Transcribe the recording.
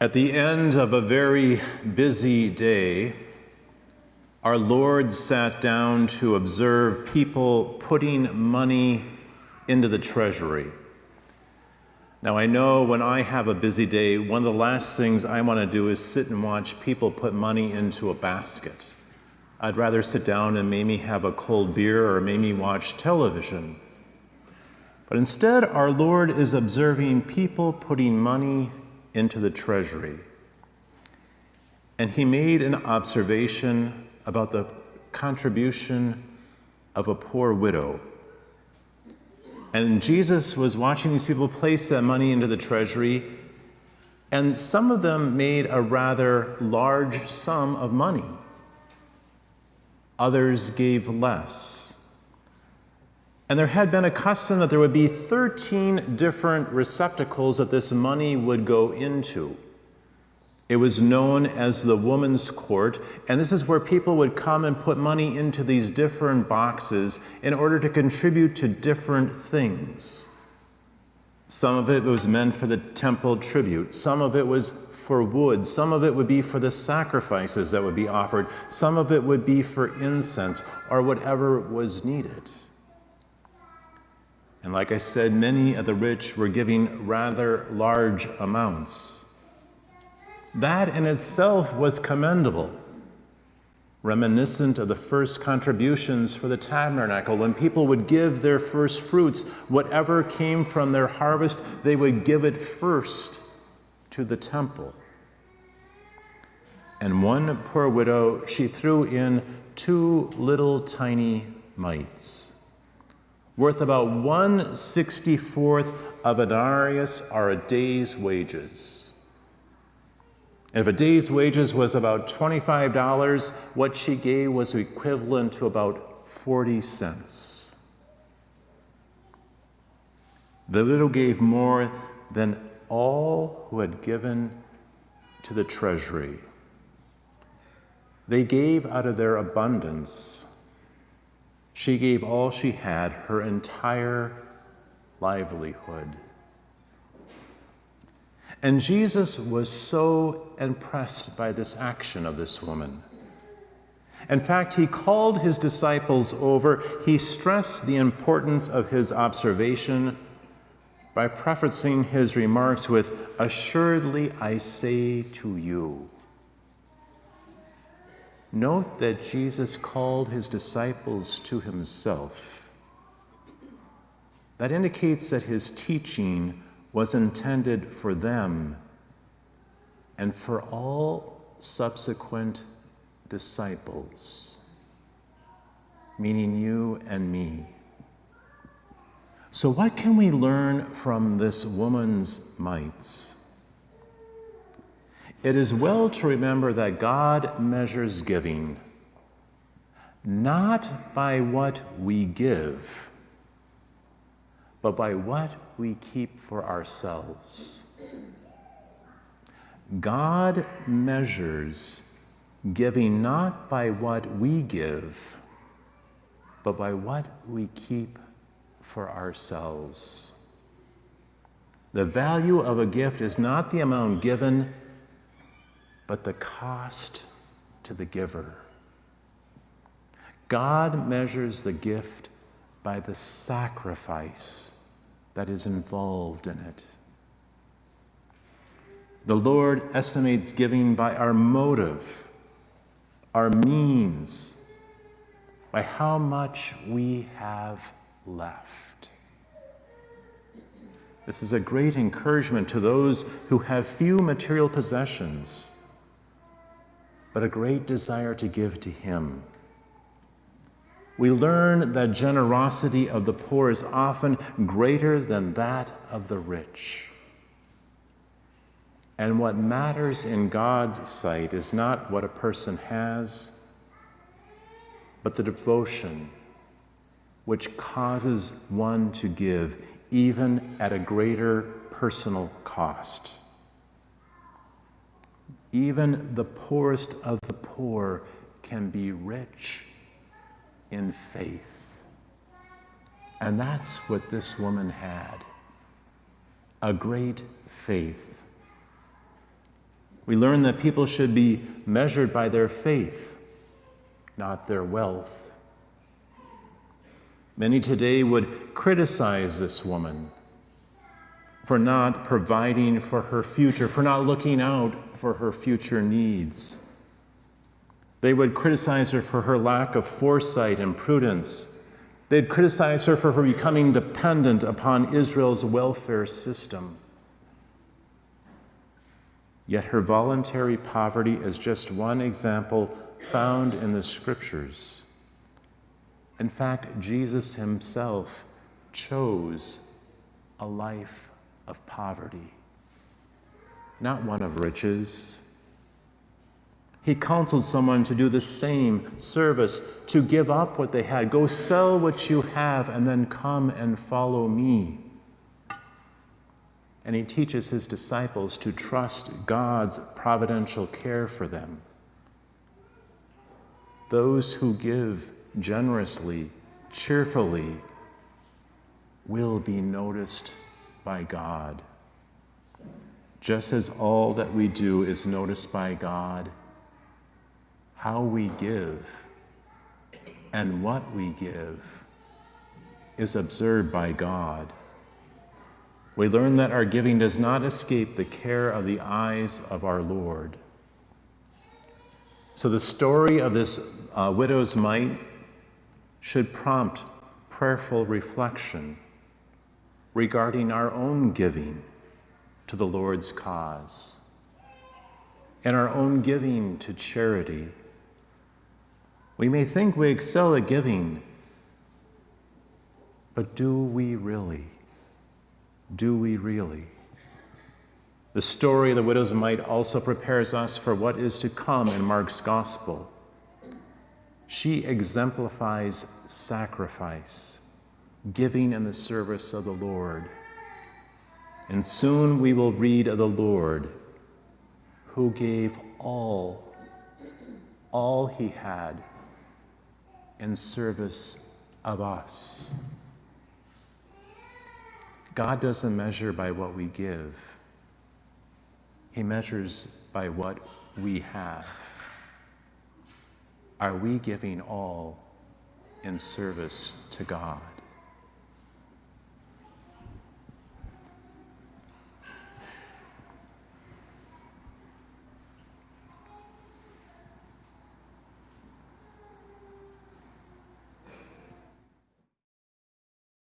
At the end of a very busy day, our Lord sat down to observe people putting money into the treasury. Now, I know when I have a busy day, one of the last things I want to do is sit and watch people put money into a basket. I'd rather sit down and maybe have a cold beer or maybe watch television. But instead, our Lord is observing people putting money into the treasury. And he made an observation about the contribution of a poor widow. And Jesus was watching these people place that money into the treasury, and some of them made a rather large sum of money. Others gave less. And there had been a custom that there would be 13 different receptacles that this money would go into. It was known as the woman's court, and this is where people would come and put money into these different boxes in order to contribute to different things. Some of it was meant for the temple tribute. Some of it was for wood. Some of it would be for the sacrifices that would be offered. Some of it would be for incense or whatever was needed. And like I said, many of the rich were giving rather large amounts. That in itself was commendable, reminiscent of the first contributions for the tabernacle. When people would give their first fruits, whatever came from their harvest, they would give it first to the temple. And one poor widow, she threw in 2 little tiny mites, worth about 1/64 of a denarius, or a day's wages. And if a day's wages was about $25, what she gave was equivalent to about 40 cents. The widow gave more than all who had given to the treasury. They gave out of their abundance. She gave all she had, her entire livelihood. And Jesus was so impressed by this action of this woman. In fact, he called his disciples over. He stressed the importance of his observation by prefacing his remarks with, "Assuredly I say to you." Note that Jesus called his disciples to himself. That indicates that his teaching was intended for them and for all subsequent disciples, meaning you and me. So what can we learn from this woman's mites? It is well to remember that God measures giving not by what we give, but by what we keep for ourselves. God measures giving not by what we give, but by what we keep for ourselves. The value of a gift is not the amount given, but the cost to the giver. God measures the gift by the sacrifice that is involved in it. The Lord estimates giving by our motive, our means, by how much we have left. This is a great encouragement to those who have few material possessions, but a great desire to give to Him. We learn that generosity of the poor is often greater than that of the rich. And what matters in God's sight is not what a person has, but the devotion which causes one to give, even at a greater personal cost. Even the poorest of the poor can be rich in faith. And that's what this woman had, a great faith. We learn that people should be measured by their faith, not their wealth. Many today would criticize this woman for not providing for her future, for not looking out for her future needs. They would criticize her for her lack of foresight and prudence. They'd criticize her for becoming dependent upon Israel's welfare system. Yet her voluntary poverty is just one example found in the scriptures. In fact, Jesus himself chose a life of poverty, not one of riches. He counseled someone to do the same service, to give up what they had. Go sell what you have and then come and follow me. And he teaches his disciples to trust God's providential care for them. Those who give generously, cheerfully, will be noticed by God. Just as all that we do is noticed by God, how we give and what we give is observed by God. We learn that our giving does not escape the care of the eyes of our Lord. So the story of this widow's mite should prompt prayerful reflection regarding our own giving to the Lord's cause and our own giving to charity. We may think we excel at giving, but do we really? Do we really? The story of the widow's mite also prepares us for what is to come in Mark's gospel. She exemplifies sacrifice, giving in the service of the Lord. And soon we will read of the Lord who gave all he had in service of us. God doesn't measure by what we give. He measures by what we have. Are we giving all in service to God?